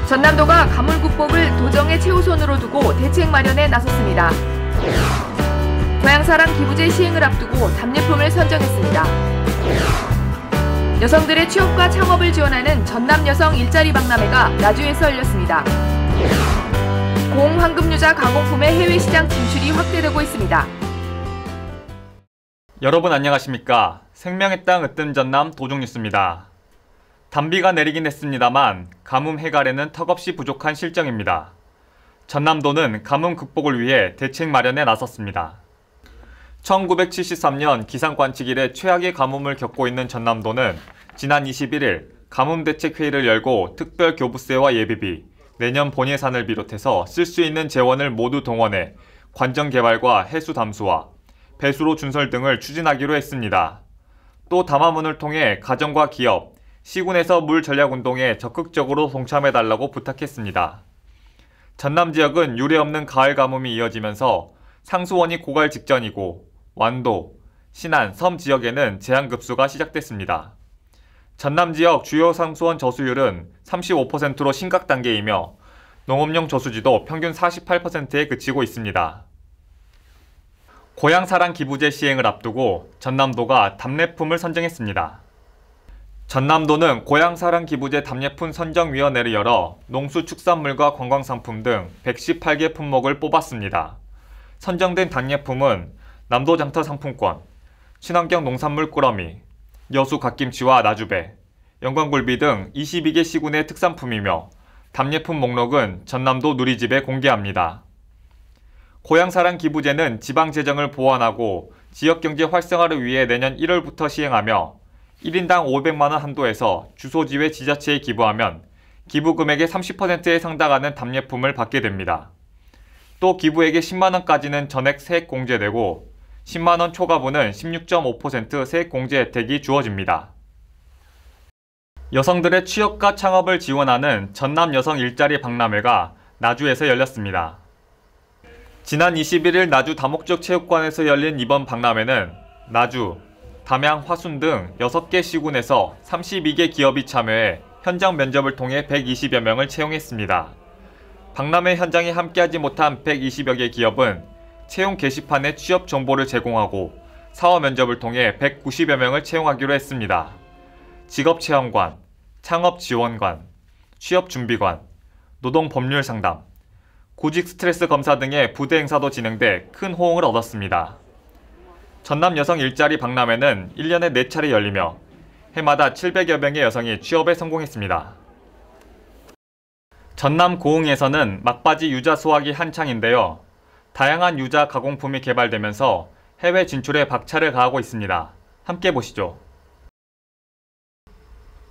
전남도가 가물 극복을 도정의 최우선으로 두고 대책 마련에 나섰습니다. 고향사랑 기부제 시행을 앞두고 답례품을 선정했습니다. 여성들의 취업과 창업을 지원하는 전남 여성 일자리 박람회가 나주에서 열렸습니다. 고황금유자 가공품의 해외 시장 진출이 확대되고 있습니다. 여러분 안녕하십니까? 생명의 땅 으뜸 전남 도종뉴스입니다. 단비가 내리긴 했습니다만 가뭄 해갈에는 턱없이 부족한 실정입니다. 전남도는 가뭄 극복을 위해 대책 마련에 나섰습니다. 1973년 기상관측 이래 최악의 가뭄을 겪고 있는 전남도는 지난 21일 가뭄대책회의를 열고 특별 교부세와 예비비, 내년 본예산을 비롯해서 쓸 수 있는 재원을 모두 동원해 관정 개발과 해수 담수화, 배수로 준설 등을 추진하기로 했습니다. 또 담화문을 통해 가정과 기업, 시군에서 물 전략 운동에 적극적으로 동참해달라고 부탁했습니다. 전남 지역은 유례없는 가을 가뭄이 이어지면서 상수원이 고갈 직전이고 완도, 신안, 섬 지역에는 제한급수가 시작됐습니다. 전남 지역 주요 상수원 저수율은 35%로 심각 단계이며 농업용 저수지도 평균 48%에 그치고 있습니다. 고향사랑 기부제 시행을 앞두고 전남도가 답례품을 선정했습니다. 전남도는 고향사랑 기부제 답례품 선정위원회를 열어 농수축산물과 관광상품 등 118개 품목을 뽑았습니다. 선정된 답례품은 남도장터 상품권, 친환경 농산물 꾸러미, 여수 갓김치와 나주배, 영광굴비 등 22개 시군의 특산품이며 답례품 목록은 전남도 누리집에 공개합니다. 고향사랑 기부제는 지방재정을 보완하고 지역경제 활성화를 위해 내년 1월부터 시행하며 1인당 500만원 한도에서 주소지 외 지자체에 기부하면 기부금액의 30%에 상당하는 답례품을 받게 됩니다. 또 기부액의 10만원까지는 전액 세액공제되고 10만원 초과분은 16.5% 세액공제 혜택이 주어집니다. 여성들의 취업과 창업을 지원하는 전남 여성 일자리 박람회가 나주에서 열렸습니다. 지난 21일 나주 다목적 체육관에서 열린 이번 박람회는 나주, 담양, 화순 등 6개 시군에서 32개 기업이 참여해 현장 면접을 통해 120여 명을 채용했습니다. 박람회 현장에 함께하지 못한 120여 개 기업은 채용 게시판에 취업 정보를 제공하고 사업 면접을 통해 190여 명을 채용하기로 했습니다. 직업체험관, 창업지원관, 취업준비관, 노동법률상담, 구직 스트레스 검사 등의 부대 행사도 진행돼 큰 호응을 얻었습니다. 전남 여성 일자리 박람회는 1년에 4차례 열리며 해마다 700여 명의 여성이 취업에 성공했습니다. 전남 고흥에서는 막바지 유자 수확이 한창인데요. 다양한 유자 가공품이 개발되면서 해외 진출에 박차를 가하고 있습니다. 함께 보시죠.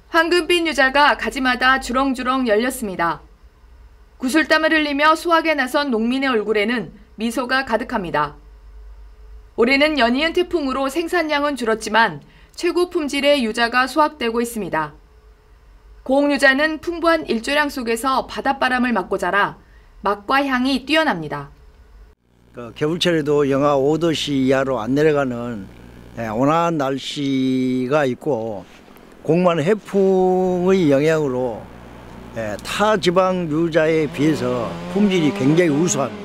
황금빛 유자가 가지마다 주렁주렁 열렸습니다. 구슬땀을 흘리며 수확에 나선 농민의 얼굴에는 미소가 가득합니다. 올해는 연이은 태풍으로 생산량은 줄었지만 최고 품질의 유자가 수확되고 있습니다. 고흥유자는 풍부한 일조량 속에서 바닷바람을 맞고 자라 맛과 향이 뛰어납니다. 겨울철에도 영하 5도씨 이하로 안 내려가는 온화한 날씨가 있고 공만 해풍의 영향으로 타 지방 유자에 비해서 품질이 굉장히 우수합니다.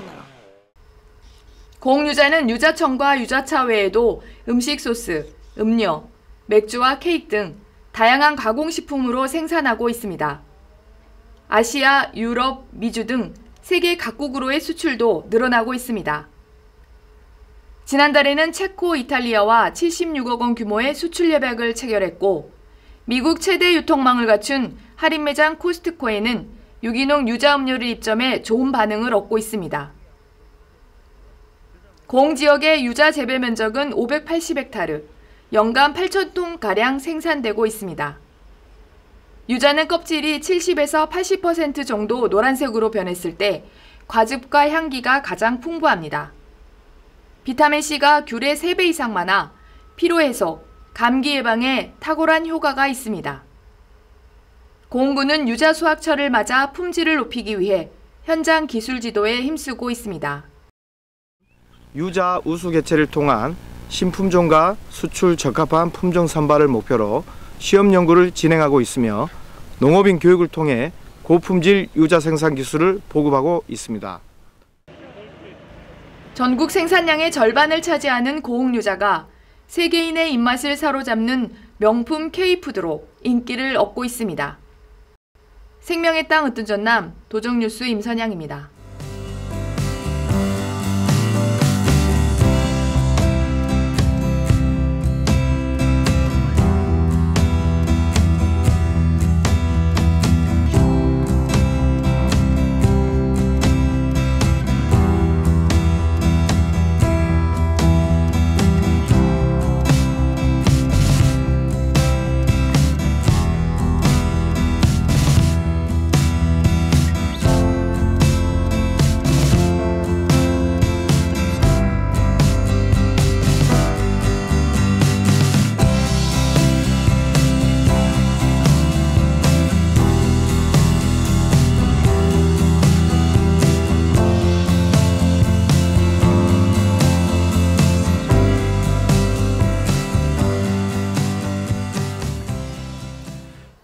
고흥유자는 유자청과 유자차 외에도 음식 소스, 음료, 맥주와 케이크 등 다양한 가공식품으로 생산하고 있습니다. 아시아, 유럽, 미주 등 세계 각국으로의 수출도 늘어나고 있습니다. 지난달에는 체코, 이탈리아와 76억 원 규모의 수출 협약을 체결했고 미국 최대 유통망을 갖춘 할인 매장 코스트코에는 유기농 유자 음료를 입점해 좋은 반응을 얻고 있습니다. 고흥 지역의 유자 재배 면적은 580헥타르, 연간 8,000톤가량 생산되고 있습니다. 유자는 껍질이 70에서 80% 정도 노란색으로 변했을 때 과즙과 향기가 가장 풍부합니다. 비타민C가 귤의 3배 이상 많아 피로 해소, 감기 예방에 탁월한 효과가 있습니다. 고흥군은 유자 수확철을 맞아 품질을 높이기 위해 현장 기술 지도에 힘쓰고 있습니다. 유자 우수 개체를 통한 신품종과 수출 적합한 품종 선발을 목표로 시험 연구를 진행하고 있으며 농업인 교육을 통해 고품질 유자 생산 기술을 보급하고 있습니다. 전국 생산량의 절반을 차지하는 고흥유자가 세계인의 입맛을 사로잡는 명품 K푸드로 인기를 얻고 있습니다. 생명의 땅 으뜸 전남 도정뉴스 임선양입니다.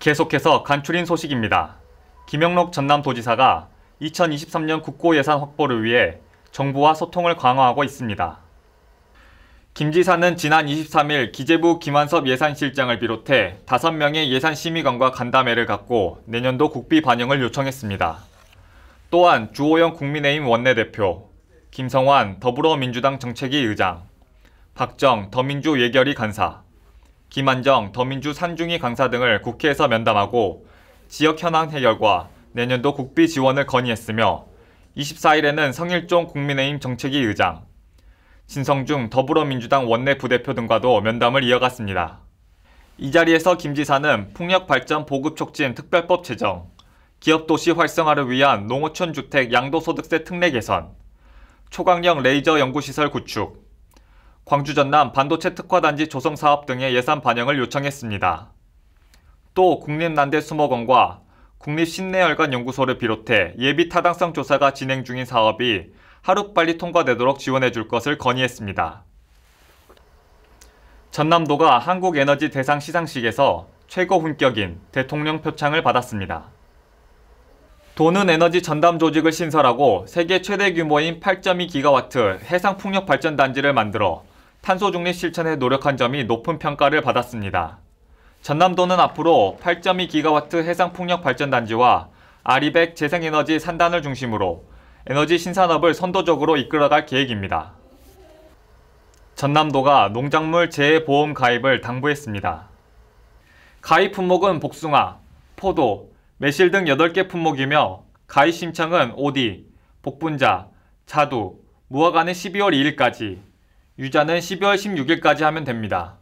계속해서 간추린 소식입니다. 김영록 전남도지사가 2023년 국고 예산 확보를 위해 정부와 소통을 강화하고 있습니다. 김 지사는 지난 23일 기재부 김한섭 예산실장을 비롯해 5명의 예산심의관과 간담회를 갖고 내년도 국비 반영을 요청했습니다. 또한 주호영 국민의힘 원내대표, 김성환 더불어민주당 정책위 의장, 박정 더민주 예결위 간사, 김한정 더민주 산중위 강사 등을 국회에서 면담하고 지역 현안 해결과 내년도 국비 지원을 건의했으며 24일에는 성일종 국민의힘 정책위 의장, 진성중 더불어민주당 원내 부대표 등과도 면담을 이어갔습니다. 이 자리에서 김 지사는 풍력발전 보급 촉진 특별법 제정, 기업도시 활성화를 위한 농어촌 주택 양도소득세 특례 개선, 초강력 레이저 연구시설 구축, 광주 전남 반도체 특화단지 조성 사업 등의 예산 반영을 요청했습니다. 또 국립난대수목원과 국립신내혈관연구소를 비롯해 예비 타당성 조사가 진행 중인 사업이 하루빨리 통과되도록 지원해 줄 것을 건의했습니다. 전남도가 한국에너지 대상 시상식에서 최고 훈격인 대통령 표창을 받았습니다. 도는 에너지 전담 조직을 신설하고 세계 최대 규모인 8.2기가와트 해상풍력발전단지를 만들어 탄소 중립 실천에 노력한 점이 높은 평가를 받았습니다. 전남도는 앞으로 8.2기가와트 해상풍력발전단지와 아리백 재생에너지 산단을 중심으로 에너지 신산업을 선도적으로 이끌어갈 계획입니다. 전남도가 농작물 재해보험 가입을 당부했습니다. 가입 품목은 복숭아, 포도, 매실 등 8개 품목이며 가입 신청은 오디, 복분자, 자두, 무화과는 12월 2일까지, 유자는 12월 16일까지 하면 됩니다.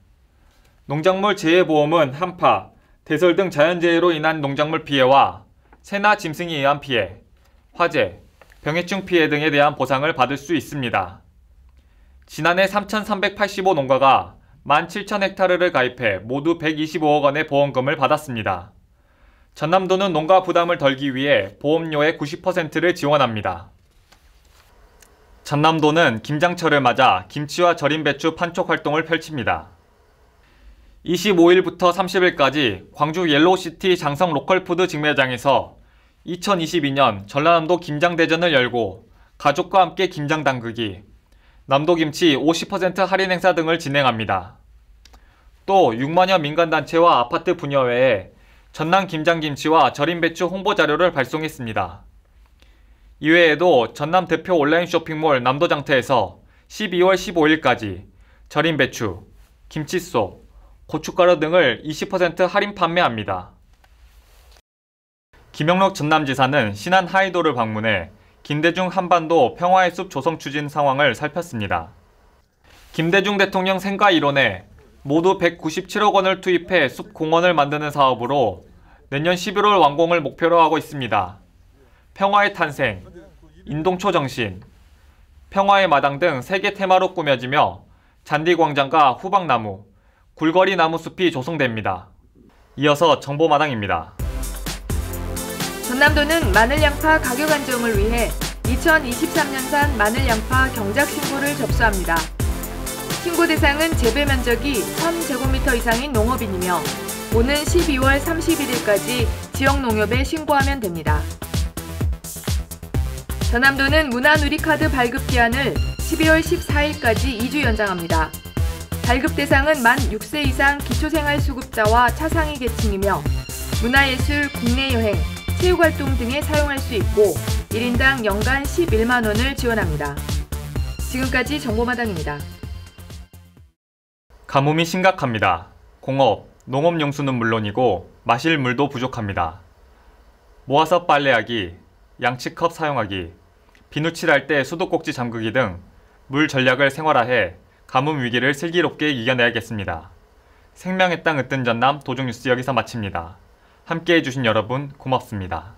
농작물 재해보험은 한파, 대설 등 자연재해로 인한 농작물 피해와 새나 짐승에 의한 피해, 화재, 병해충 피해 등에 대한 보상을 받을 수 있습니다. 지난해 3,385농가가 17,000헥타르를 가입해 모두 125억 원의 보험금을 받았습니다. 전남도는 농가 부담을 덜기 위해 보험료의 90%를 지원합니다. 전남도는 김장철을 맞아 김치와 절임 배추 판촉 활동을 펼칩니다. 25일부터 30일까지 광주 옐로우시티 장성 로컬푸드 직매장에서 2022년 전라남도 김장대전을 열고 가족과 함께 김장 담그기, 남도김치 50% 할인 행사 등을 진행합니다. 또 6만여 민간단체와 아파트 분여회에 전남 김장김치와 절임배추 홍보자료를 발송했습니다. 이외에도 전남 대표 온라인 쇼핑몰 남도장터에서 12월 15일까지 절임배추, 김칫솔, 고춧가루 등을 20% 할인 판매합니다. 김영록 전남지사는 신안 하이도를 방문해 김대중 한반도 평화의 숲 조성 추진 상황을 살폈습니다. 김대중 대통령 생가 일원에 모두 197억 원을 투입해 숲 공원을 만드는 사업으로 내년 11월 완공을 목표로 하고 있습니다. 평화의 탄생, 인동초 정신, 평화의 마당 등 3개 테마로 꾸며지며 잔디광장과 후박나무, 굴거리 나무숲이 조성됩니다. 이어서 정보마당입니다. 전남도는 마늘양파 가격 안정을 위해 2023년산 마늘양파 경작 신고를 접수합니다. 신고 대상은 재배 면적이 1000제곱미터 이상인 농업인이며 오는 12월 31일까지 지역농협에 신고하면 됩니다. 전남도는 문화누리카드 발급 기한을 12월 14일까지 2주 연장합니다. 발급 대상은 만 6세 이상 기초생활수급자와 차상위 계층이며 문화예술, 국내 여행, 체육활동 등에 사용할 수 있고 1인당 연간 11만 원을 지원합니다. 지금까지 정보마당입니다. 가뭄이 심각합니다. 공업, 농업용수는 물론이고 마실 물도 부족합니다. 모아서 빨래하기, 양치컵 사용하기, 비누칠할 때 수도꼭지 잠그기 등 물 전략을 생활화해 가뭄 위기를 슬기롭게 이겨내야겠습니다. 생명의 땅 으뜸 전남 도종뉴스 여기서 마칩니다. 함께해 주신 여러분 고맙습니다.